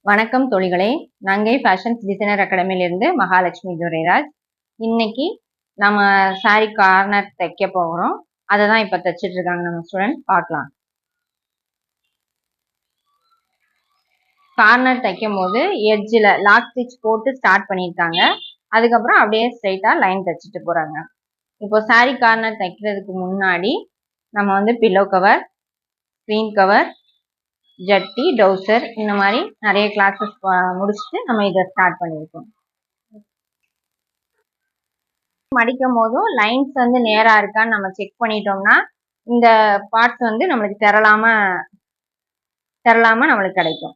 வணக்கம் தோழிகளே, நங்கை fashions designer அகாடமியிலிருந்து Mahalakshmi Durairaj. இன்னைக்கு நம்ம சாரி கார்னர் தைக்க போகிறோம். அதை தான் இப்போ தைச்சிட்டு இருக்காங்க நம்ம ஸ்டூடெண்ட். பார்க்கலாம். கார்னர் தைக்கும் போது எட்ஜில் லாக் ஸ்டிச் போட்டு ஸ்டார்ட் பண்ணியிருக்காங்க. அதுக்கப்புறம் அப்படியே ஸ்ட்ரைட்டாக லைன் தைச்சிட்டு போகிறாங்க. இப்போ சாரி கார்னர் தைக்கிறதுக்கு முன்னாடி நம்ம பில்லோ கவர், ஸ்க்ரீன் கவர், ஜட்டி, டவுசர் இந்த மாதிரி நிறைய கிளாஸஸ் முடிச்சுட்டு நம்ம இதை ஸ்டார்ட் பண்ணியிருக்கோம். மடிக்கும் போதும் லைன்ஸ் நேரா இருக்கான்னு நம்ம செக் பண்ணிட்டோம்னா இந்த பார்ட்ஸ் நம்மளுக்கு திரளாம நம்மளுக்கு கிடைக்கும்.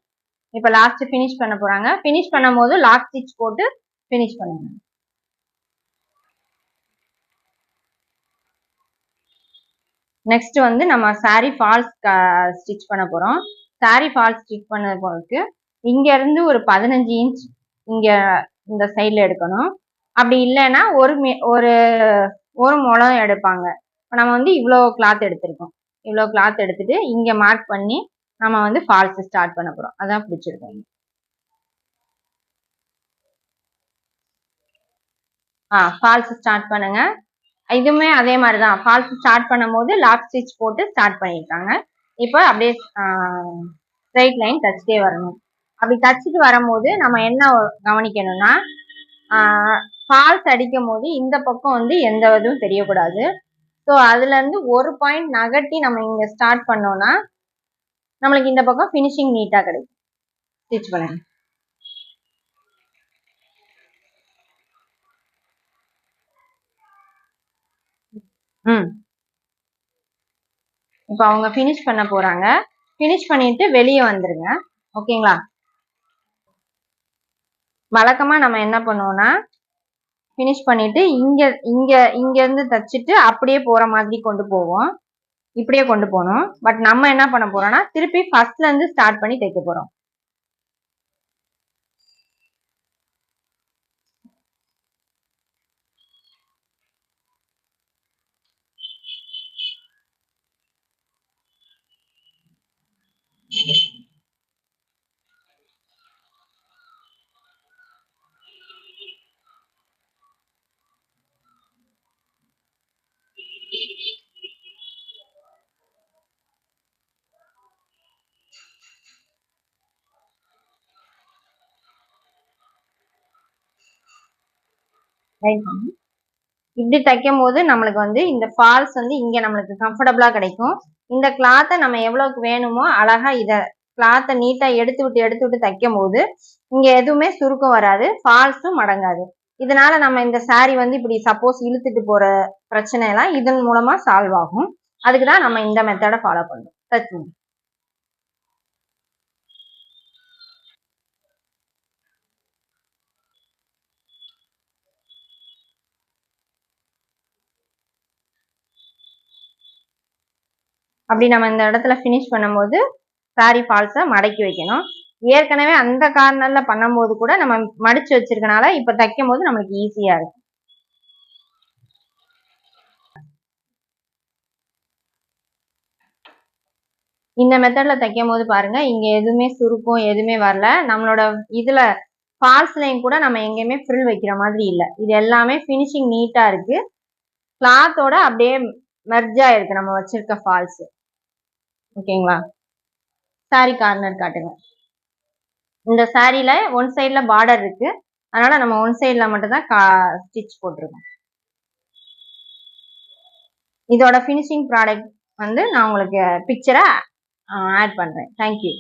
இப்போ லாஸ்ட் ஃபினிஷ் பண்ண போறாங்க. ஃபினிஷ் பண்ணும் போது லாக் ஸ்டிச் போட்டு ஃபினிஷ் பண்ணுங்க. நெக்ஸ்ட் நம்ம சாரி ஃபால்ஸ் ஸ்டிச் பண்ண போறோம். சாரி ஃபால்ஸ் ஸ்டிச் பண்ண போறதுக்கு இங்க இருந்து ஒரு 15 இன்ச் இங்க இந்த சைட்ல எடுக்கணும். அப்படி இல்லைன்னா ஒரு முழம் எடுப்பாங்க. இப்போ நம்ம இவ்வளோ கிளாத் எடுத்திருக்கோம். இவ்வளோ கிளாத் எடுத்துட்டு இங்க மார்க் பண்ணி நம்ம ஃபால்ஸ் ஸ்டார்ட் பண்ண போறோம். அதான் பிடிச்சிருக்கோம். ஃபால்ஸ் ஸ்டார்ட் பண்ணுங்க. இதுவுமே அதே மாதிரிதான். ஃபால்ஸ் ஸ்டார்ட் பண்ணும் போது லாக் ஸ்டிச் போட்டு ஸ்டார்ட் பண்ணியிருக்காங்க. இப்போ அப்படியே ஸ்ட்ரைட் லைன் தச்சுட்டே வரணும். அப்படி தச்சுட்டு வரும்போது நம்ம என்ன கவனிக்கணும்னா, ஃபால்ஸ் அடிக்கும் போது இந்த பக்கம் எந்த இதுவும் தெரியக்கூடாது. ஸோ அதுல இருந்து ஒரு பாயிண்ட் நகட்டி நம்ம இங்க ஸ்டார்ட் பண்ணோம்னா நம்மளுக்கு இந்த பக்கம் ஃபினிஷிங் நீட்டா கிடைக்கும். ஸ்டிச் பண்ணுங்க. இப்போ அவங்க ஃபினிஷ் பண்ண போறாங்க. ஃபினிஷ் பண்ணிட்டு வெளியே வந்துருங்க. ஓகேங்களா? வழக்கமா நம்ம என்ன பண்ணுவோம்னா, ஃபினிஷ் பண்ணிட்டு இங்க இருந்து தச்சுட்டு அப்படியே போற மாதிரி கொண்டு போவோம். இப்படியே கொண்டு போகணும். பட் நம்ம என்ன பண்ண போறோம்னா திருப்பி ஃபர்ஸ்ட்ல இருந்து ஸ்டார்ட் பண்ணி தைக்க போறோம். இப்படி தைக்கும் போது நம்மளுக்கு இந்த ஃபால்ஸ் இங்க நம்மளுக்கு கம்ஃபர்டபுளா கிடைக்கும். இந்த கிளாத்தை நம்ம எவ்வளவுக்கு வேணுமோ அழகா கிளாத்தை நீட்டா எடுத்து விட்டு தைக்கும் போது இங்க எதுவுமே சுருக்கம் வராது, ஃபால்ஸும் மடங்காது. இதனால நம்ம இந்த சாரி இப்படி சப்போஸ் இழுத்துட்டு போற பிரச்சனை எல்லாம் இதன் மூலமா சால்வ் ஆகும். அதுக்குதான் நம்ம இந்த மெத்தடை ஃபாலோ பண்றோம். தச்சு அப்படி நம்ம இந்த இடத்துல ஃபினிஷ் பண்ணும்போது சாரி ஃபால்ஸை மடக்கி வைக்கணும். ஏற்கனவே அந்த கார்னர்ல பண்ணும்போது கூட நம்ம மடிச்சு வச்சிருக்கனால இப்ப தைக்கும் போது நம்மளுக்கு ஈஸியா இருக்கும். இந்த மெத்தட்ல தைக்கும் போது பாருங்க, இங்க எதுவுமே சுருக்கம் எதுவுமே வரல. நம்மளோட இதுல ஃபால்ஸ்லையும் கூட நம்ம எங்கேயுமே ஃப்ரில் வைக்கிற மாதிரி இல்லை. இது எல்லாமே ஃபினிஷிங் நீட்டா இருக்கு. கிளாத்தோட அப்படியே மெர்ஜ் ஆயிருக்கு நம்ம வச்சிருக்க ஃபால்ஸ். ஓகேங்களா? சாரி கார்னர் காட்டுங்க. இந்த சாரியில ஒன் சைட்ல பார்டர் இருக்கு, அதனால நம்ம ஒன் சைட்ல மட்டும் தான் ஸ்டிச் போட்டிருக்கோம். இதோட ஃபினிஷிங் ப்ராடக்ட் நான் உங்களுக்கு பிக்சரை ஆட் பண்றேன். தேங்க்யூ.